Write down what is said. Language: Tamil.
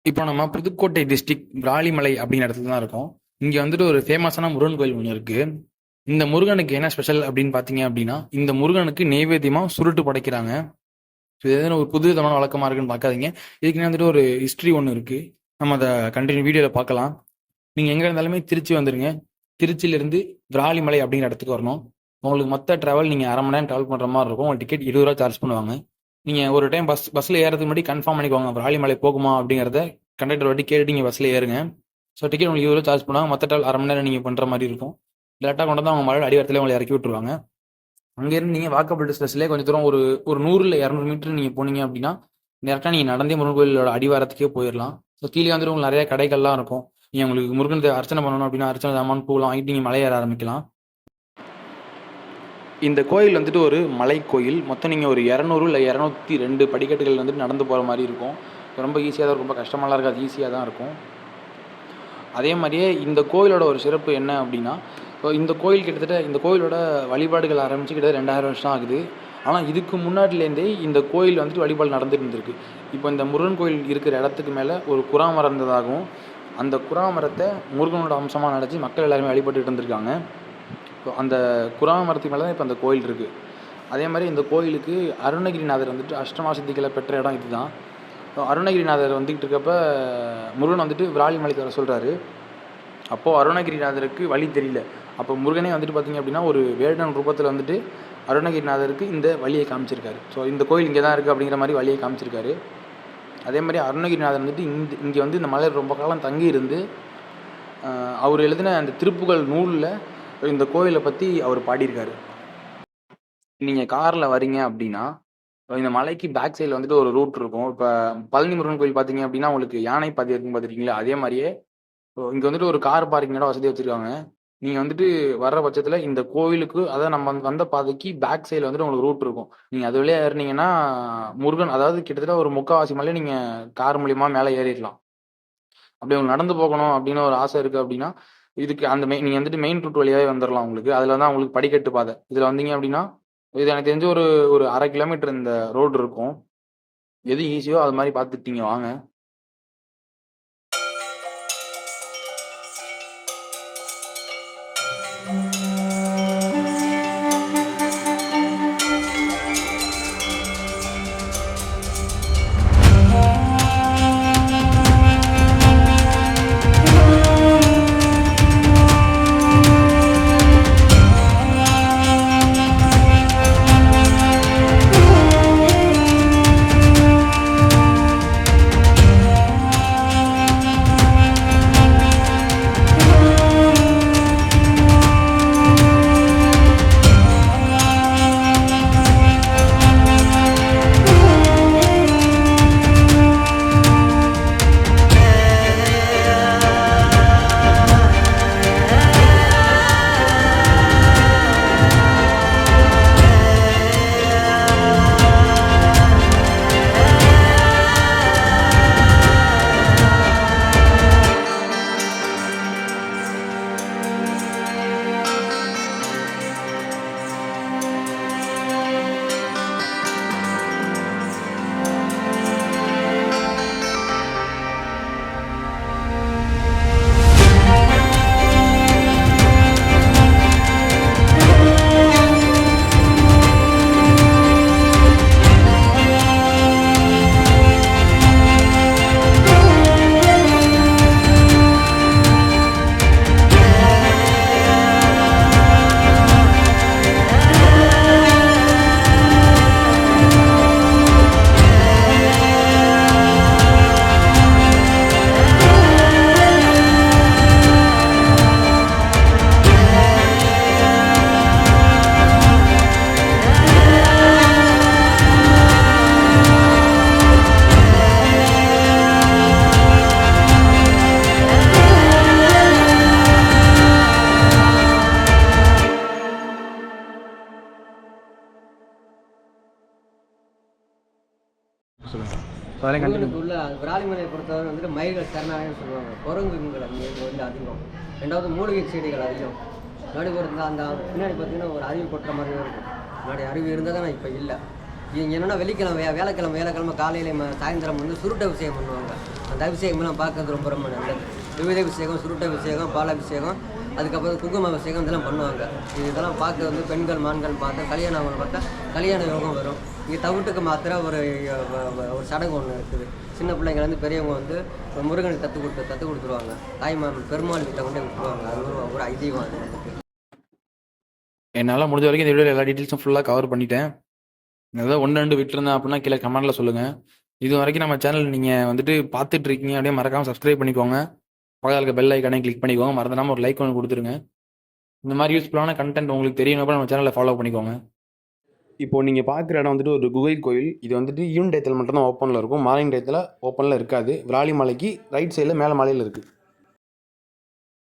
இப்போ நம்ம புதுக்கோட்டை டிஸ்ட்ரிக்ட் விராலிமலை அப்படிங்கிற இடத்துல தான் இருக்கோம். இங்க வந்துட்டு ஒரு ஃபேமஸான முருகன் கோயில் ஒன்று இருக்கு. இந்த முருகனுக்கு என்ன ஸ்பெஷல் அப்படின்னு பார்த்தீங்க அப்படின்னா, இந்த முருகனுக்கு நெய்வேத்தியமா சுருட்டு படைக்கிறாங்க. இது எதுவும் ஒரு புது விதமான வழக்கமா இருக்குன்னு பார்க்காதீங்க. இதுக்கு வந்துட்டு ஒரு ஹிஸ்ட்ரி ஒன்று இருக்கு. நம்ம அதை கண்டினியூ வீடியோவில் பார்க்கலாம். நீங்கள் எங்கே இருந்தாலுமே திருச்சி வந்துருங்க. திருச்சியிலிருந்து விராலிமலை அப்படிங்கிற இடத்துக்கு வரணும். உங்களுக்கு மொத்த ட்ராவல் நீங்கள் அரை மணி நேரம் ட்ராவல் பண்ணுற மாதிரி இருக்கும். உங்களுக்கு டிக்கெட் 20 ரூபா சார்ஜ் பண்ணுவாங்க. நீங்கள் ஒரு டைம் பஸ்ஸில் ஏறதுக்கு முன்னாடி கன்ஃபார்ம் பண்ணிக்கோங்க விராலிமலை போகுமா அப்படிங்கிறத கண்டக்டர் வாட்டி கேட்டு நீங்கள் பஸ்ஸில் ஏறுங்க. ஸோ டிக்கெட் உங்களுக்கு 20 ரூபா சார்ஜ் பண்ணுவாங்க. மொத்த ட்ராவல் அரை மணி நேரம் நீங்கள் பண்ணுற மாதிரி இருக்கும். டேரெக்டாக கொண்டு வந்து அவங்க மழை அடிவாரத்தில் உங்களை இறக்கி விட்டுருவாங்க. அங்கேருந்து நீங்கள் வாக்கபிள் டிஸ்டன்ஸ்லேயே கொஞ்சம் தூரம் ஒரு 100 இல்லை 200 மீட்டர் நீங்கள் போனீங்க அப்படின்னா டேரெக்டாக நீங்கள் நடந்தே முருகன் கோயிலோட அடிவாரத்துக்கே போயிடலாம். ஸோ கீழே வந்துட்டு உங்களுக்கு நிறைய கடைகள்லாம் இருக்கும். நீங்கள் உங்களுக்கு முருகன் அர்ச்சனை பண்ணணும் அப்படின்னா அர்ச்சனை சாமான் பூலாம் வாங்கிட்டு நீங்கள் மலையேற ஆரம்பிக்கலாம். இந்த கோயில் வந்துட்டு ஒரு மலை கோயில். மொத்தம் நீங்கள் ஒரு 200 இல்லை 202 படிக்கட்டுகள் வந்துட்டு நடந்து போகிற மாதிரி இருக்கும். ரொம்ப ஈஸியாக தான் இருக்கும். ரொம்ப கஷ்டமாலாம் இருக்காது, ஈஸியாக தான் இருக்கும். அதே மாதிரியே இந்த கோயிலோட ஒரு சிறப்பு என்ன அப்படின்னா, இந்த கோயில் கிட்டத்தட்ட இந்த கோயிலோட வழிபாடுகள் ஆரம்பித்து கிட்டத்தட்ட 2000 வருஷம் ஆகுது. ஆனால் இதுக்கு முன்னாடிலேருந்தே இந்த கோயில் வந்துட்டு வழிபாடு நடந்துட்டு இருந்திருக்கு. இப்போ இந்த முருகன் கோயில் இருக்கிற இடத்துக்கு மேலே ஒரு குறா மரம் இருந்ததாகவும், அந்த குறா மரத்தை முருகனோட அம்சமாக நினச்சி மக்கள் எல்லாருமே வழிபட்டுட்டு இருந்திருக்காங்க. இப்போ அந்த குறா மரத்துக்கு மேலே தான் இப்போ அந்த கோயில் இருக்குது. அதே மாதிரி இந்த கோயிலுக்கு அருணகிரிநாதர் வந்துட்டு அஷ்டமா சித்திகளை பெற்ற இடம் இதுதான். அருணகிரிநாதர் வந்துக்கிட்டு இருக்கப்ப முருகன் வந்துட்டு விராலிமலைக்கு வர சொல்கிறாரு. அப்போது அருணகிரிநாதருக்கு வழி தெரியல. அப்போ முருகனே வந்துட்டு பார்த்திங்க அப்படின்னா ஒரு வேடன் ரூபத்தில் வந்துட்டு அருணகிரிநாதருக்கு இந்த வழியை காமிச்சிருக்காரு. ஸோ இந்த கோயில் இங்கே தான் இருக்குது அப்படிங்கிற மாதிரி வழியை காமிச்சிருக்காரு. அதே மாதிரி அருணகிரிநாதர் வந்துட்டு இங்கே வந்து இந்த மலையில் ரொம்ப காலம் தங்கி இருந்து அவர் எழுதின அந்த திருப்புகழ் நூலில் இந்த கோயிலை பற்றி அவர் பாடியிருக்காரு. நீங்கள் காரில் வரீங்க அப்படின்னா இந்த மலைக்கு பேக் சைடில் வந்துட்டு ஒரு ரூட் இருக்கும். இப்போ பழனி முருகன் கோயில் பார்த்தீங்க அப்படின்னா உங்களுக்கு யானை பாதை இருக்குன்னு பார்த்துருக்கீங்களா, அதே மாதிரியே இங்கே வந்துட்டு ஒரு கார் பார்க்கிங் இடம் வசதி வச்சுருக்காங்க. நீங்கள் வந்துட்டு வர்ற பட்சத்தில் இந்த கோவிலுக்கு அதாவது நம்ம வந்த பாதைக்கு பேக் சைடில் வந்துட்டு உங்களுக்கு ரூட் இருக்கும். நீங்கள் அது வழியாக ஏறினீங்கன்னா முருகன் அதாவது கிட்டத்தட்ட ஒரு முக்கால்வாசி மலை நீங்கள் கார் மூலியமா மேலே ஏறிடலாம். அப்படி உங்களுக்கு நடந்து போகணும் அப்படின்னு ஒரு ஆசை இருக்குது அப்படின்னா இதுக்கு அந்த நீங்கள் வந்துட்டு மெயின் ரூட் வழியாகவே வந்துடலாம். உங்களுக்கு அதில் தான் உங்களுக்கு படிக்கட்டு பாதை. இதில் வந்தீங்க அப்படின்னா இது எனக்கு தெரிஞ்சு ஒரு ஒரு 1/2 கிலோமீட்டர் இந்த ரோடு இருக்கும். எது ஈஸியோ அது மாதிரி பார்த்துட்டீங்க வாங்க. உள்ள விராலிமலையை பொறுத்தவரை வந்துட்டு மயில்கள் சரணாலயம் சொல்லுவாங்க. குரங்குங்கள் அங்கே வந்து அதிகம். ரெண்டாவது மூலிகை செடிகள் அதிகம். முன்னாடி ஒரு அந்த பின்னாடி பார்த்தீங்கன்னா ஒரு அருவி கொட்டுற மாதிரி இருக்கும். முன்னாடி அருவி இருந்தால் தான் இப்போ இல்லை. இங்கே என்னென்னா வெள்ளிக்கிழமை வேலைக்கிழமை காலையில் சாயந்தரம் வந்து சுருட்ட அபிஷேகம் பண்ணுவாங்க. அந்த அபிஷேகம்லாம் பார்க்கறது ரொம்ப ரொம்ப நல்லது. விபூதி அபிஷேகம், சுருட்ட அபிஷேகம், பால் அபிஷேகம், அதுக்கப்புறம் குங்கும அபிஷேகம் இதெல்லாம் பண்ணுவாங்க. இதெல்லாம் பார்க்க வந்து பெண்கள் மான்கள் பார்த்தா கல்யாணம் பார்த்தா கல்யாண யோகம் வரும். இங்கே தவிட்டுக்கு மாத்திர ஒரு சடங்கு ஒன்று இருக்குது. சின்ன பிள்ளைங்கள்லேருந்து பெரியவங்க வந்து முருகனுக்கு தத்து கொடுத்துருவாங்க. தாய்மாமன் பெருமாள் கிட்ட கொண்டு விட்டுருவாங்க. அது ஒரு ஐதீகம் அது நமக்கு. என்னால் முடிஞ்ச வரைக்கும் இந்த வீடியோவில் எல்லா டீட்டெயில்ஸும் ஃபுல்லாக கவர் பண்ணிட்டேன். ஏதாவது ஒன்று ரெண்டு விட்டுருந்தேன் அப்படின்னா கீழே கமெண்ட்டில் சொல்லுங்கள். இது வரைக்கும் நம்ம சேனல் நீங்கள் வந்துட்டு பார்த்துட்டு இருக்கீங்க அப்படியே மறக்காமல் சப்ஸ்கிரைப் பண்ணிக்கோங்க. பக்கத்தில் இருக்க பெல் ஐக்கானே கிளிக் பண்ணிக்கோங்க. மறந்துடாமல் ஒரு லைக் ஒன்று கொடுத்துருங்க. இந்த மாதிரி யூஸ்ஃபுல்லான கண்டென்ட் உங்களுக்கு தெரியணும் நம்ம சேனலை ஃபாலோ பண்ணிக்கோங்க. இப்போது நீங்கள் பார்க்குற இடம் வந்துட்டு ஒரு குகை கோயில். இது வந்துட்டு ஈவினிங் டயத்தில் மட்டும்தான் ஓப்பனில் இருக்கும். மார்னிங் டயத்தில் ஓப்பனில் இருக்காது. விராலி மலைக்கு ரைட் சைடில் மேலே மலையில் இருக்குது.